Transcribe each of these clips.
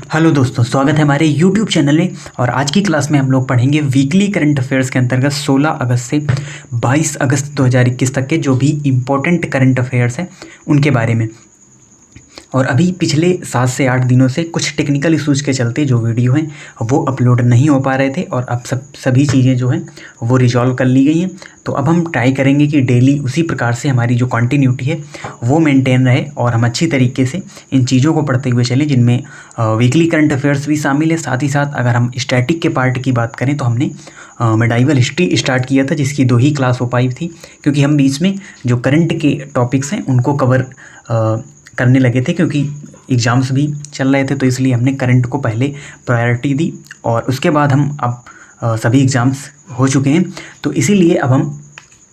Hello दोस्तों, स्वागत है हमारे YouTube चैनल में। और आज की क्लास में हम लोग पढ़ेंगे वीकली करंट अफेयर्स के अंतर्गत 16 अगस्त से 22 अगस्त 2021 तक के जो भी इम्पोर्टेंट करंट अफेयर्स हैं उनके बारे में। और अभी पिछले 7 से 8 दिनों से कुछ टेक्निकल इशूज़ के चलते जो वीडियो हैं वो अपलोड नहीं हो पा रहे थे, और अब सभी चीज़ें जो हैं वो रिजॉल्व कर ली गई हैं। तो अब हम ट्राई करेंगे कि डेली उसी प्रकार से हमारी जो कंटिन्यूटी है वो मेंटेन रहे और हम अच्छी तरीके से इन चीज़ों को पढ़ते हुए चलें, जिनमें वीकली करंट अफेयर्स भी शामिल है। साथ ही साथ अगर हम स्टैटिक के पार्ट की बात करें तो हमने मेडाइवल हिस्ट्री स्टार्ट किया था, जिसकी 2 ही क्लास हो पाई थी, क्योंकि हम बीच में जो करंट के टॉपिक्स हैं उनको कवर करने लगे थे, क्योंकि एग्ज़ाम्स भी चल रहे थे। तो इसलिए हमने करंट को पहले प्रायोरिटी दी, और उसके बाद हम अब सभी एग्ज़ाम्स हो चुके हैं। तो इसीलिए अब हम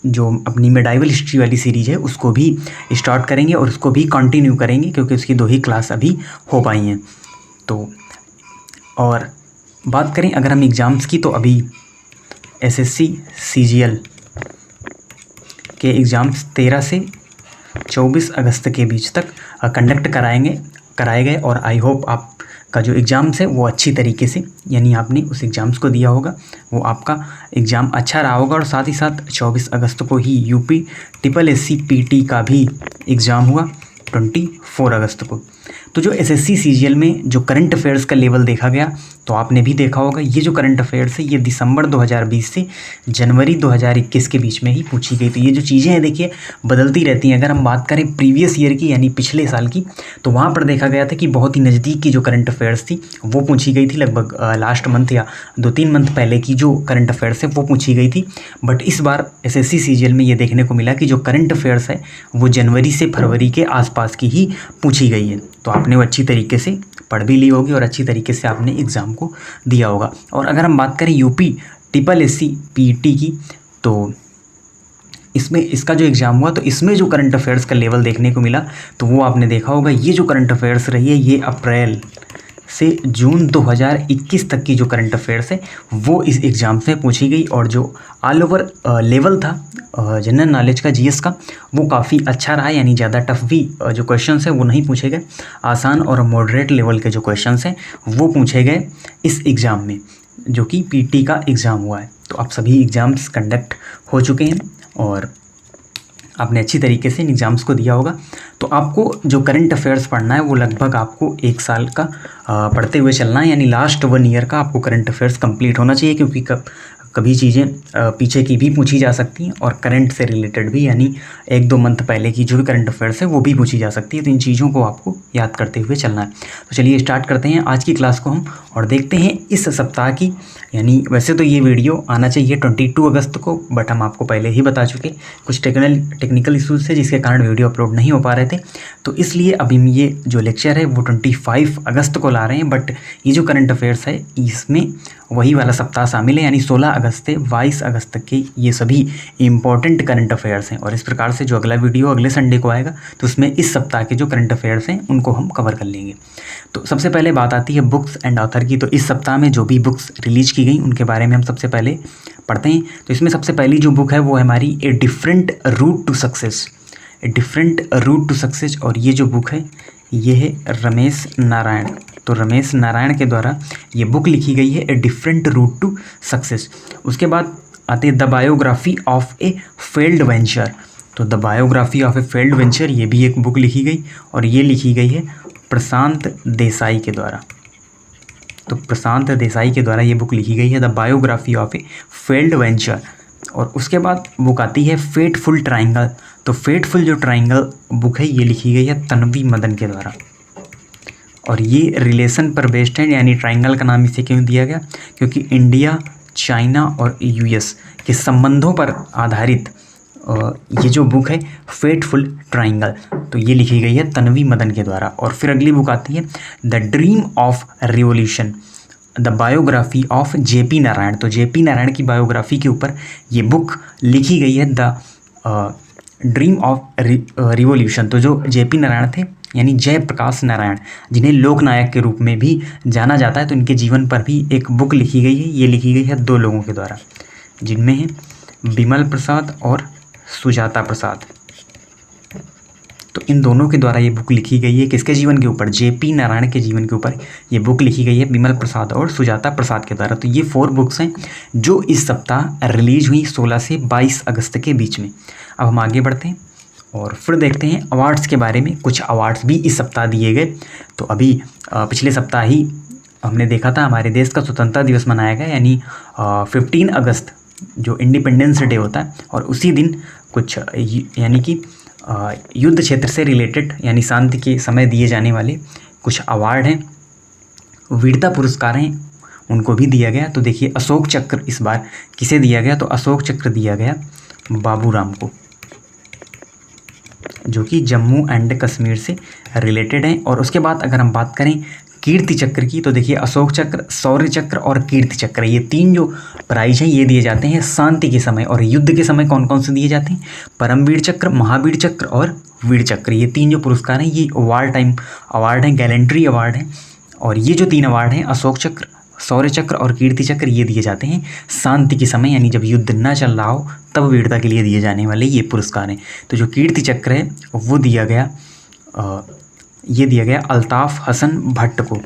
जो अपनी मेडाइवल हिस्ट्री वाली सीरीज़ है उसको भी स्टार्ट करेंगे और उसको भी कंटिन्यू करेंगे, क्योंकि उसकी 2 ही क्लास अभी हो पाई हैं। तो और बात करें अगर हम एग्ज़ाम्स की, तो अभी SSC CGL के एग्ज़ाम्स 13 से 24 अगस्त के बीच तक कंडक्ट कराए गए। और आई होप आपका जो एग्ज़ाम्स है वो अच्छी तरीके से, यानी आपने उस एग्ज़ाम्स को दिया होगा, वो आपका एग्ज़ाम अच्छा रहा होगा। और साथ ही साथ 24 अगस्त को ही UP SSC PT का भी एग्ज़ाम हुआ 24 अगस्त को। तो जो SSC CGL में जो करंट अफेयर्स का लेवल देखा गया, तो आपने भी देखा होगा, ये जो करंट अफेयर्स है ये दिसंबर 2020 से जनवरी 2021 के बीच में ही पूछी गई। तो ये जो चीज़ें हैं देखिए बदलती रहती हैं। अगर हम बात करें प्रीवियस ईयर की, यानी पिछले साल की, तो वहाँ पर देखा गया था कि बहुत ही नज़दीक की जो करंट अफेयर्स थी वो पूछी गई थी। लगभग लास्ट मंथ या 2-3 मंथ पहले की जो करंट अफेयर्स है वो पूछी गई थी। बट इस बार SSC CGL में ये देखने को मिला कि जो करंट अफेयर्स है वो जनवरी से फरवरी के आसपास की ही पूछी गई है। तो आपने वो अच्छी तरीके से पढ़ भी ली होगी और अच्छी तरीके से आपने एग्ज़ाम को दिया होगा। और अगर हम बात करें UP SSC PT की, तो इसमें इसका जो एग्ज़ाम हुआ, तो इसमें जो करंट अफेयर्स का लेवल देखने को मिला, तो वो आपने देखा होगा। ये जो करंट अफेयर्स रही है, ये अप्रैल से जून 2021 तक की जो करंट अफेयर्स है वो इस एग्ज़ाम से पूछी गई। और जो ऑल ओवर लेवल था जनरल नॉलेज का, GS का, वो काफ़ी अच्छा रहा। यानी ज़्यादा टफ भी जो क्वेश्चंस हैं वो नहीं पूछे गए। आसान और मॉडरेट लेवल के जो क्वेश्चंस हैं वो पूछे गए इस एग्ज़ाम में, जो कि PT का एग्ज़ाम हुआ है। तो अब सभी एग्ज़ाम्स कंडक्ट हो चुके हैं और आपने अच्छी तरीके से इन एग्ज़ाम्स को दिया होगा। तो आपको जो करंट अफेयर्स पढ़ना है वो लगभग आपको 1 साल का पढ़ते हुए चलना है, यानी लास्ट 1 ईयर का आपको करंट अफेयर्स कंप्लीट होना चाहिए, क्योंकि कभी चीज़ें पीछे की भी पूछी जा सकती हैं और करंट से रिलेटेड भी, यानी 1-2 मंथ पहले की जो भी करंट अफेयर्स है वो भी पूछी जा सकती है। तो इन चीज़ों को आपको याद करते हुए चलना है। तो चलिए स्टार्ट करते हैं आज की क्लास को हम, और देखते हैं इस सप्ताह की, यानी वैसे तो ये वीडियो आना चाहिए 22 अगस्त को, बट हम आपको पहले ही बता चुके कुछ टेक्निकल इशूज़ थे जिसके कारण वीडियो अपलोड नहीं हो पा रहे थे। तो इसलिए अभी ये जो लेक्चर है वो 25 अगस्त को ला रहे हैं। बट ये जो करंट अफेयर्स है इसमें वही वाला सप्ताह शामिल है, यानी 16 अगस्त से 22 अगस्त तक के ये सभी इम्पॉर्टेंट करंट अफेयर्स हैं। और इस प्रकार से जो अगला वीडियो अगले संडे को आएगा, तो उसमें इस सप्ताह के जो करंट अफेयर्स हैं उनको हम कवर कर लेंगे। तो सबसे पहले बात आती है बुक्स एंड ऑथर की। तो इस सप्ताह में जो भी बुक्स रिलीज की गई उनके बारे में हम सबसे पहले पढ़ते हैं। तो इसमें सबसे पहली जो बुक है वो है हमारी a different route to success. और ये जो बुक है ये है रमेश नारायण। तो रमेश नारायण के द्वारा ये बुक लिखी गई है, a different route to success. उसके बाद आते हैं the biography of a failed venture. तो the biography of a failed venture, ये भी एक बुक लिखी गई, और ये लिखी गई है प्रशांत देसाई के द्वारा। तो प्रशांत देसाई के द्वारा ये बुक लिखी गई है, the biography of a failed venture. और उसके बाद बुक आती है फेटफुल ट्राइंगल। तो फेटफुल जो ट्राइंगल बुक है ये लिखी गई है तन्वी मदन के द्वारा, और ये रिलेशन पर बेस्ड है। यानी ट्राइंगल का नाम इसे क्यों दिया गया, क्योंकि इंडिया, चाइना और US के संबंधों पर आधारित ये जो बुक है फेटफुल ट्राइंगल, तो ये लिखी गई है तन्वी मदन के द्वारा। और फिर अगली बुक आती है the dream of revolution, the biography of JP Narayan. तो JP नारायण की बायोग्राफी के ऊपर ये बुक लिखी गई है, द ड्रीम ऑफ रिवॉल्यूशन। तो जो JP नारायण थे, यानी जयप्रकाश नारायण, जिन्हें लोकनायक के रूप में भी जाना जाता है, तो इनके जीवन पर भी एक बुक लिखी गई है। ये लिखी गई है 2 लोगों के द्वारा, जिनमें हैं बिमल प्रसाद और सुजाता प्रसाद। तो इन दोनों के द्वारा ये बुक लिखी गई है। किसके जीवन के ऊपर? जेपी नारायण के जीवन के ऊपर ये बुक लिखी गई है, बिमल प्रसाद और सुजाता प्रसाद के द्वारा। तो ये 4 बुक्स हैं जो इस सप्ताह रिलीज हुई 16 से 22 अगस्त के बीच में। अब हम आगे बढ़ते हैं और फिर देखते हैं अवार्ड्स के बारे में। कुछ अवार्ड्स भी इस सप्ताह दिए गए। तो अभी पिछले सप्ताह ही हमने देखा था हमारे देश का स्वतंत्रता दिवस मनाया गया, यानी 15 अगस्त जो इंडिपेंडेंस डे होता है, और उसी दिन कुछ यानी कि युद्ध क्षेत्र से रिलेटेड यानी शांति के समय दिए जाने वाले कुछ अवार्ड हैं, वीरता पुरस्कार हैं, उनको भी दिया गया। तो देखिए अशोक चक्र इस बार किसे दिया गया? तो अशोक चक्र दिया गया बाबूराम को, जो कि जम्मू एंड कश्मीर से रिलेटेड हैं। और उसके बाद अगर हम बात करें कीर्ति चक्र की, तो देखिए अशोक चक्र, शौर्य चक्र और कीर्ति चक्र, ये 3 जो प्राइज हैं ये दिए जाते हैं शांति के समय। और युद्ध के समय कौन कौन से दिए जाते हैं? परमवीर चक्र, महावीर चक्र और वीर चक्र। ये 3 जो पुरस्कार हैं ये वॉर टाइम अवार्ड हैं, गैलेंट्री अवार्ड हैं। और ये जो 3 अवार्ड हैं अशोक चक्र, शौर्य चक्र और कीर्ति चक्र, ये दिए जाते हैं शांति के समय, यानी जब युद्ध ना चल रहा हो तब वीरता के लिए दिए जाने वाले ये पुरस्कार हैं। तो जो कीर्ति चक्र है वो दिया गया ये दिया गया अल्ताफ़ हसन भट्ट को।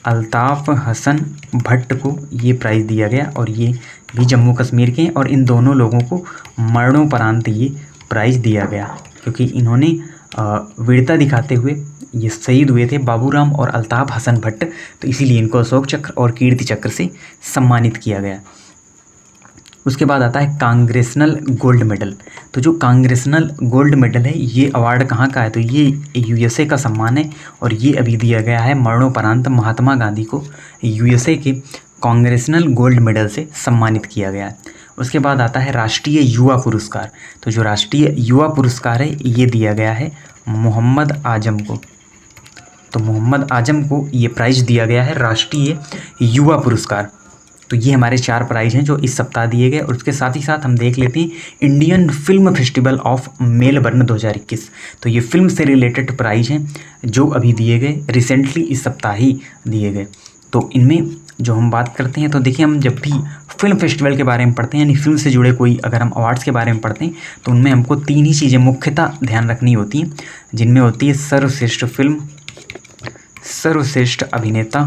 अल्ताफ़ हसन भट्ट को ये प्राइज़ दिया गया और ये भी जम्मू कश्मीर के हैं। और इन दोनों लोगों को मरणोपरांत ये प्राइज़ दिया गया क्योंकि इन्होंने वीरता दिखाते हुए ये शहीद हुए थे, बाबूराम और अल्ताफ़ हसन भट्ट। तो इसीलिए इनको अशोक चक्र और कीर्ति चक्र से सम्मानित किया गया। उसके बाद आता है कांग्रेसनल गोल्ड मेडल। तो जो कांग्रेसनल गोल्ड मेडल है ये अवार्ड कहाँ का है? तो ये यूएसए का सम्मान है और ये अभी दिया गया है मरणोपरांत महात्मा गांधी को यूएसए के कांग्रेसनल गोल्ड मेडल से सम्मानित किया गया है। उसके बाद आता है राष्ट्रीय युवा पुरस्कार। तो जो राष्ट्रीय युवा पुरस्कार है ये दिया गया है मोहम्मद आजम को। तो मोहम्मद आजम को ये प्राइज़ दिया गया है राष्ट्रीय युवा पुरस्कार। तो ये हमारे 4 प्राइज़ हैं जो इस सप्ताह दिए गए। और उसके साथ ही साथ हम देख लेते हैं Indian film festival of Melbourne 2021। तो ये फिल्म से रिलेटेड प्राइज़ हैं जो अभी दिए गए, रिसेंटली इस सप्ताह ही दिए गए। तो इनमें जो हम बात करते हैं, तो देखिए हम जब भी फिल्म फेस्टिवल के बारे में पढ़ते हैं यानी फिल्म से जुड़े कोई अगर हम अवार्ड्स के बारे में पढ़ते हैं तो उनमें हमको 3 ही चीज़ें मुख्यतः ध्यान रखनी होती हैं, जिनमें होती है सर्वश्रेष्ठ फिल्म, सर्वश्रेष्ठ अभिनेता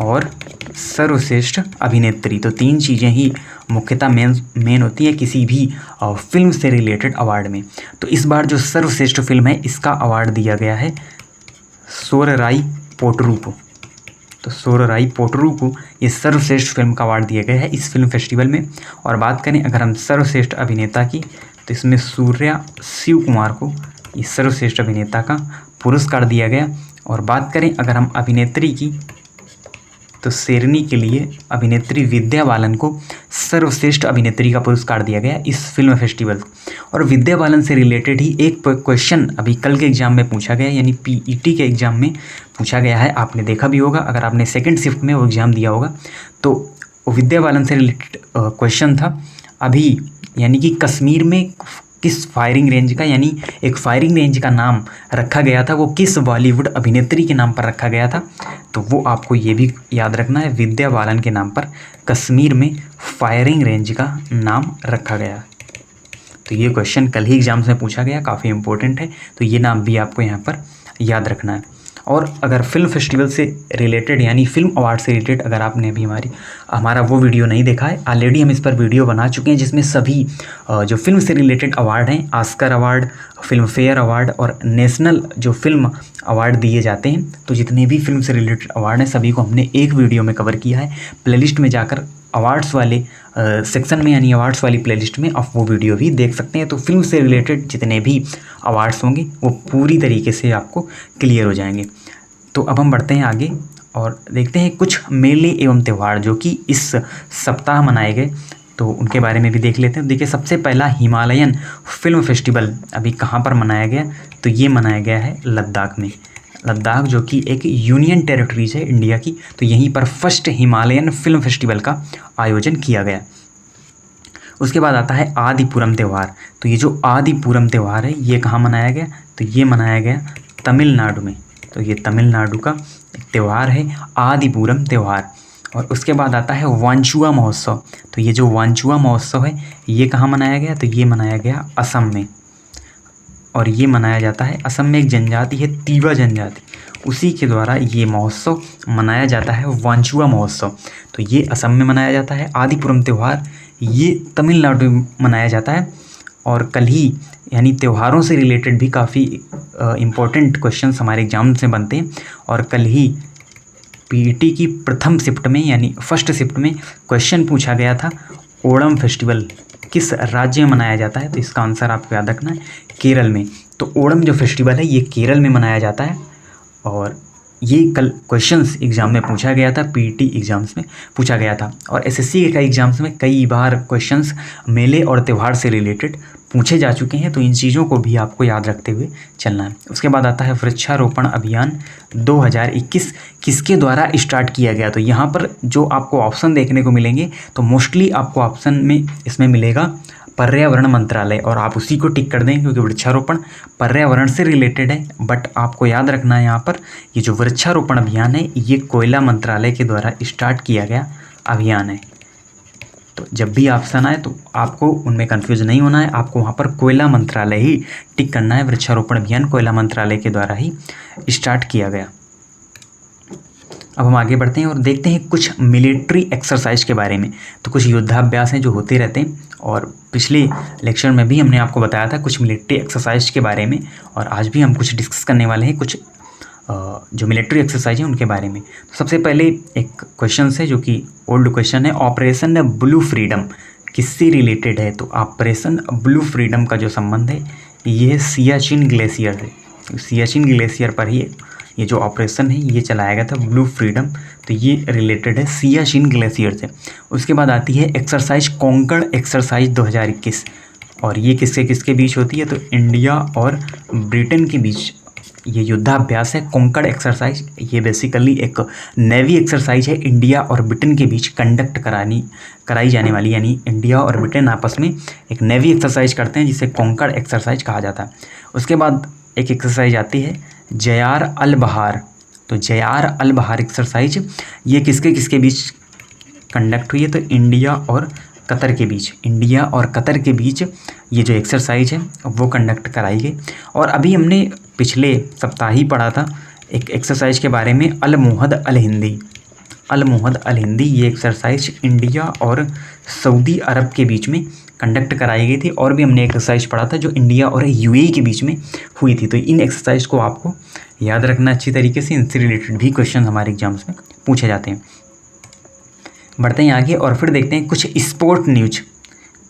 और सर्वश्रेष्ठ अभिनेत्री। तो 3 चीज़ें ही मुख्यतः मेन होती है किसी भी फिल्म से रिलेटेड अवार्ड में। तो इस बार जो सर्वश्रेष्ठ फिल्म है इसका अवार्ड दिया गया है सोरराई पोटरू को। तो सोरराई पोटरू को ये सर्वश्रेष्ठ फिल्म का अवार्ड दिया गया है इस फिल्म फेस्टिवल में। और बात करें अगर हम सर्वश्रेष्ठ अभिनेता की, तो इसमें सूर्या शिव कुमार को ये सर्वश्रेष्ठ अभिनेता का पुरस्कार दिया गया। और बात करें अगर हम अभिनेत्री की, तो शेरनी के लिए अभिनेत्री विद्या बालन को सर्वश्रेष्ठ अभिनेत्री का पुरस्कार दिया गया इस फिल्म फेस्टिवल। और विद्या बालन से रिलेटेड ही एक क्वेश्चन अभी कल के एग्ज़ाम में पूछा गया, यानी पीईटी के एग्ज़ाम में पूछा गया है। आपने देखा भी होगा, अगर आपने सेकंड शिफ्ट में वो एग्ज़ाम दिया होगा तो विद्या बालन से रिलेटेड क्वेश्चन था अभी, यानी कि कश्मीर में किस फायरिंग रेंज का, यानी एक फायरिंग रेंज का नाम रखा गया था, वो किस बॉलीवुड अभिनेत्री के नाम पर रखा गया था। तो वो आपको ये भी याद रखना है, विद्या बालन के नाम पर कश्मीर में फायरिंग रेंज का नाम रखा गया। तो ये क्वेश्चन कल ही एग्जाम्स में पूछा गया, काफ़ी इंपॉर्टेंट है। तो ये नाम भी आपको यहाँ पर याद रखना है। और अगर फिल्म फेस्टिवल से रिलेटेड यानी फिल्म अवार्ड से रिलेटेड अगर आपने अभी हमारा वो वीडियो नहीं देखा है, ऑलरेडी हम इस पर वीडियो बना चुके हैं जिसमें सभी जो फिल्म से रिलेटेड अवार्ड हैं, Oscar award, film fair award और नेशनल जो फिल्म अवार्ड दिए जाते हैं, तो जितने भी फिल्म से रिलेटेड अवार्ड हैं सभी को हमने एक वीडियो में कवर किया है। प्लेलिस्ट में जाकर अवार्ड्स वाले सेक्शन में यानी अवार्ड्स वाली प्लेलिस्ट में आप वो वीडियो भी देख सकते हैं। तो फिल्म से रिलेटेड जितने भी अवार्ड्स होंगे वो पूरी तरीके से आपको क्लियर हो जाएंगे। तो अब हम बढ़ते हैं आगे और देखते हैं कुछ मेले एवं त्यौहार जो कि इस सप्ताह मनाए गए, तो उनके बारे में भी देख लेते हैं। देखिए सबसे पहला हिमालयन फिल्म फेस्टिवल अभी कहाँ पर मनाया गया, तो ये मनाया गया है लद्दाख में। लद्दाख जो कि एक यूनियन टेरिटरीज है इंडिया की, तो यहीं पर फर्स्ट हिमालयन फिल्म फेस्टिवल का आयोजन किया गया। उसके बाद आता है आदिपुरम त्यौहार। तो ये जो आदिपुरम त्यौहार है ये कहाँ मनाया गया, तो ये मनाया गया तमिलनाडु में। तो ये तमिलनाडु का एक त्यौहार है आदिपुरम त्यौहार। और उसके बाद आता है वांचुआ महोत्सव। तो ये जो वांचुआ महोत्सव है ये कहाँ मनाया गया? तो ये मनाया गया असम में, और ये मनाया जाता है असम में। एक जनजाति है तीवा जनजाति, उसी के द्वारा ये महोत्सव मनाया जाता है, वांचुआ महोत्सव। तो ये असम में मनाया जाता है। आदिपुरम त्यौहार ये तमिलनाडु में मनाया जाता है। और कल ही यानी त्योहारों से रिलेटेड भी काफ़ी इम्पोर्टेंट क्वेश्चंस हमारे एग्जाम से बनते हैं। और कल ही पीईटी की प्रथम शिफ्ट में यानी फर्स्ट शिफ्ट में क्वेश्चन पूछा गया था, ओणम फेस्टिवल किस राज्य में मनाया जाता है? तो इसका आंसर आपको याद रखना है, केरल में। तो ओणम जो फेस्टिवल है ये केरल में मनाया जाता है। और ये कल क्वेश्चंस एग्जाम में पूछा गया था, पीईटी एग्जाम्स में पूछा गया था। और एसएससी के कई एग्जाम्स में कई बार क्वेश्चंस मेले और त्यौहार से रिलेटेड पूछे जा चुके हैं, तो इन चीज़ों को भी आपको याद रखते हुए चलना है। उसके बाद आता है वृक्षारोपण अभियान 2021 किसके द्वारा स्टार्ट किया गया? तो यहाँ पर जो आपको ऑप्शन देखने को मिलेंगे तो मोस्टली आपको ऑप्शन में इसमें मिलेगा पर्यावरण मंत्रालय, और आप उसी को टिक कर दें क्योंकि वृक्षारोपण पर्यावरण से रिलेटेड है। बट आपको याद रखना है यहाँ पर ये जो वृक्षारोपण अभियान है ये कोयला मंत्रालय के द्वारा स्टार्ट किया गया अभियान है। तो जब भी ऑप्शन आए तो आपको उनमें कंफ्यूज नहीं होना है, आपको वहाँ पर कोयला मंत्रालय ही टिक करना है। वृक्षारोपण अभियान कोयला मंत्रालय के द्वारा ही स्टार्ट किया गया। अब हम आगे बढ़ते हैं और देखते हैं कुछ मिलिट्री एक्सरसाइज के बारे में। तो कुछ युद्धाभ्यास हैं जो होते रहते हैं, और पिछले लेक्चर में भी हमने आपको बताया था कुछ मिलिट्री एक्सरसाइज के बारे में, और आज भी हम कुछ डिस्कस करने वाले हैं कुछ जो मिलिट्री एक्सरसाइज है उनके बारे में। तो सबसे पहले एक क्वेश्चन है जो कि ओल्ड क्वेश्चन है, ऑपरेशन ब्लू फ्रीडम किससे रिलेटेड है? तो ऑपरेशन ब्लू फ्रीडम का जो संबंध है ये सियाचिन ग्लेशियर है। सियाचिन ग्लेशियर पर ही ये जो ऑपरेशन है ये चलाया गया था ब्लू फ्रीडम, तो ये रिलेटेड है सियाचिन ग्लेशियर से। उसके बाद आती है एक्सरसाइज कोंकण एक्सरसाइज 2021, और ये किसके किसके बीच होती है? तो इंडिया और ब्रिटेन के बीच ये युद्धाभ्यास है कोंकण एक्सरसाइज। ये बेसिकली एक नेवी एक्सरसाइज है, इंडिया और ब्रिटेन के बीच कंडक्ट कराई जाने वाली, यानी इंडिया और ब्रिटेन आपस में एक नेवी एक्सरसाइज करते हैं जिसे कोंकण एक्सरसाइज कहा जाता है। उसके बाद एक एक्सरसाइज आती है जयार अल बहार। तो जयार अल बहार एक्सरसाइज ये किसके किसके बीच कंडक्ट हुई है? तो इंडिया और कतर के बीच, इंडिया और कतर के बीच ये जो एक्सरसाइज है वो कंडक्ट कराई गई। और अभी हमने पिछले सप्ताह ही पढ़ा था एक एक्सरसाइज के बारे में, अल मुहद अल हिंदी। अल मुहद अल हिंदी ये एक्सरसाइज इंडिया और सऊदी अरब के बीच में कंडक्ट कराई गई थी। और भी हमने एक्सरसाइज पढ़ा था जो इंडिया और यूएई के बीच में हुई थी। तो इन एक्सरसाइज को आपको याद रखना अच्छी तरीके से, इनसे रिलेटेड भी क्वेश्चन हमारे एग्जाम्स में पूछे जाते हैं। बढ़ते हैं आगे और फिर देखते हैं कुछ स्पोर्ट न्यूज।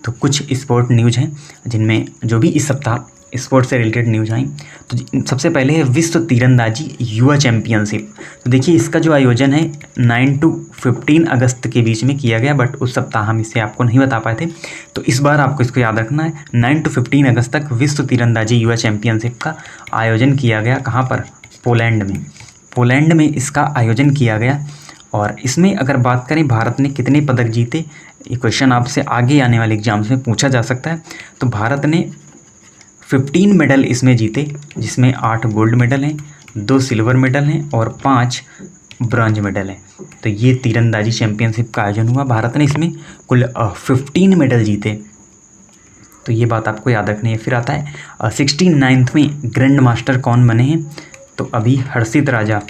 तो कुछ स्पोर्ट न्यूज हैं जिनमें जो भी इस सप्ताह स्पोर्ट से रिलेटेड न्यूज आई। तो सबसे पहले है विश्व तीरंदाजी युवा चैम्पियनशिप। तो देखिए इसका जो आयोजन है 9 से 15 अगस्त के बीच में किया गया, बट उस सप्ताह हम इसे आपको नहीं बता पाए थे। तो इस बार आपको इसको याद रखना है, 9 से 15 अगस्त तक विश्व तीरंदाजी युवा चैम्पियनशिप का आयोजन किया गया। कहाँ पर? पोलैंड में। पोलैंड में इसका आयोजन किया गया। और इसमें अगर बात करें भारत ने कितने पदक जीते, ये क्वेश्चन आपसे आगे आने वाले एग्जाम्स में पूछा जा सकता है। तो भारत ने 15 मेडल इसमें जीते, जिसमें 8 गोल्ड मेडल हैं, 2 सिल्वर मेडल हैं और 5 ब्रॉन्ज मेडल हैं। तो ये तीरंदाजी चैम्पियनशिप का आयोजन हुआ, भारत ने इसमें कुल 15 मेडल जीते। तो ये बात आपको याद रखनी है। फिर आता है 69th में ग्रैंड मास्टर कौन बने हैं? तो अभी हर्षित राजा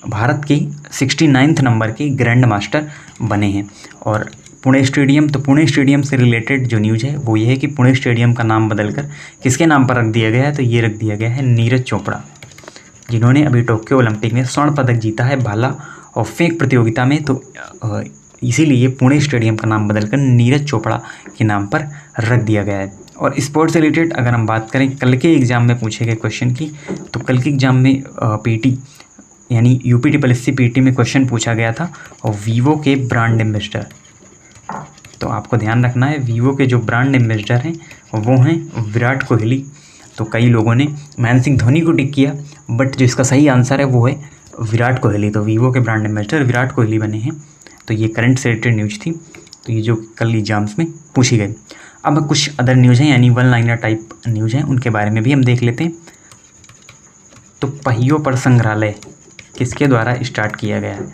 भारत के 69 नंबर के ग्रैंड मास्टर बने हैं। और पुणे स्टेडियम, तो पुणे स्टेडियम से रिलेटेड जो न्यूज़ है वो ये है कि पुणे स्टेडियम का नाम बदलकर किसके नाम पर रख दिया गया है? तो ये रख दिया गया है नीरज चोपड़ा, जिन्होंने अभी टोक्यो ओलंपिक में स्वर्ण पदक जीता है भाला और फेंक प्रतियोगिता में। तो इसीलिए पुणे स्टेडियम का नाम बदलकर नीरज चोपड़ा के नाम पर रख दिया गया है। और स्पोर्ट्स से रिलेटेड अगर हम बात करें कल के एग्ज़ाम में पूछे गए क्वेश्चन की, तो कल के एग्ज़ाम में पीटी यानी यूपी TSSC पीटी में क्वेश्चन पूछा गया था और वीवो के ब्रांड एम्बेसडर। तो आपको ध्यान रखना है, वीवो के जो ब्रांड एम्बेसडर हैं वो हैं विराट कोहली। तो कई लोगों ने महेंद्र सिंह धोनी को टिक किया, बट जो इसका सही आंसर है वो है विराट कोहली। तो वीवो के ब्रांड एम्बेसडर विराट कोहली बने हैं। तो ये करंट से रिलेटेड न्यूज़ थी, तो ये जो कल एग्जाम्स में पूछी गई। अब कुछ अदर न्यूज़ हैं यानी 1 लाइनर टाइप न्यूज़ हैं, उनके बारे में भी हम देख लेते हैं। तो पहियों पर संग्रहालय किसके द्वारा स्टार्ट किया गया है?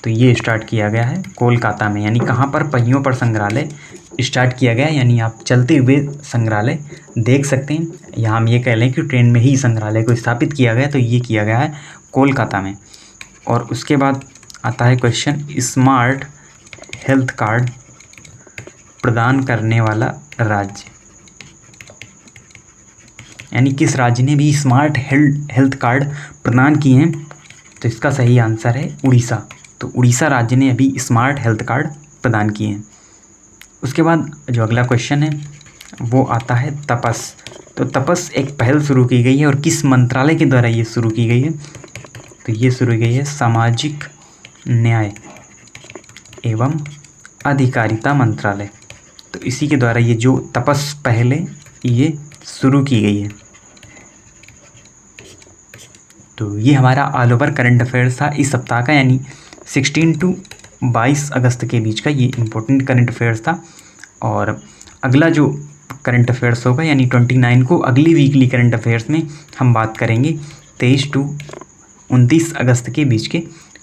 तो ये स्टार्ट किया गया है कोलकाता में। यानी कहाँ पर? पहियों पर संग्रहालय स्टार्ट किया गया है। यानी आप चलते हुए संग्रहालय देख सकते हैं। यहाँ हम ये कह लें कि ट्रेन में ही संग्रहालय को स्थापित किया गया, तो ये किया गया है कोलकाता में। और उसके बाद आता है क्वेश्चन, स्मार्ट हेल्थ कार्ड प्रदान करने वाला राज्य। यानी किस राज्य ने भी स्मार्ट हेल्थ कार्ड प्रदान किए हैं? तो इसका सही आंसर है उड़ीसा। तो उड़ीसा राज्य ने अभी स्मार्ट हेल्थ कार्ड प्रदान किए हैं। उसके बाद जो अगला क्वेश्चन है वो आता है तपस। तो तपस एक पहल शुरू की गई है और किस मंत्रालय के द्वारा ये शुरू की गई है? तो ये शुरू की गई है सामाजिक न्याय एवं अधिकारिता मंत्रालय। तो इसी के द्वारा ये जो तपस पहल है ये शुरू की गई है। तो ये हमारा ऑल ओवर करंट अफेयर्स था इस सप्ताह का, यानी 16 to 22 अगस्त के बीच का ये इम्पोर्टेंट करंट अफेयर्स था। और अगला जो करंट अफेयर्स होगा यानी 29 को अगली वीकली करंट अफेयर्स में हम बात करेंगे 23 to 29 अगस्त के बीच के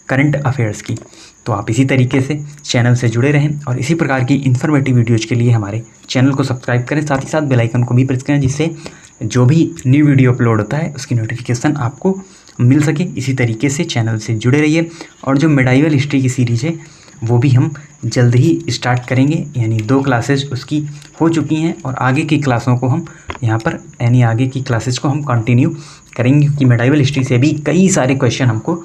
करंट अफेयर्स की। तो आप इसी तरीके से चैनल से जुड़े रहें और इसी प्रकार की इन्फॉर्मेटिव वीडियोज़ के लिए हमारे चैनल को सब्सक्राइब करें, साथ ही साथ बेल आइकन को भी प्रेस करें, जिससे जो भी न्यू वीडियो अपलोड होता है उसकी नोटिफिकेशन आपको मिल सके। इसी तरीके से चैनल से जुड़े रहिए। और जो मेडाइवल हिस्ट्री की सीरीज़ है वो भी हम जल्द ही स्टार्ट करेंगे, यानी 2 क्लासेज उसकी हो चुकी हैं और आगे की क्लासों को हम यहाँ पर यानी आगे की क्लासेज को हम कंटिन्यू करेंगे, क्योंकि मेडाइवल हिस्ट्री से भी कई सारे क्वेश्चन हमको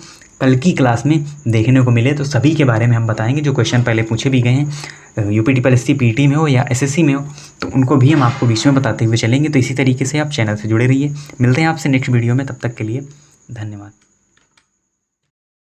कल की क्लास में देखने को मिले। तो सभी के बारे में हम बताएंगे, जो क्वेश्चन पहले पूछे भी गए हैं यूपी पीटी में हो या एसएससी में हो, तो उनको भी हम आपको बीच में बताते हुए चलेंगे। तो इसी तरीके से आप चैनल से जुड़े रहिए। मिलते हैं आपसे नेक्स्ट वीडियो में, तब तक के लिए धन्यवाद।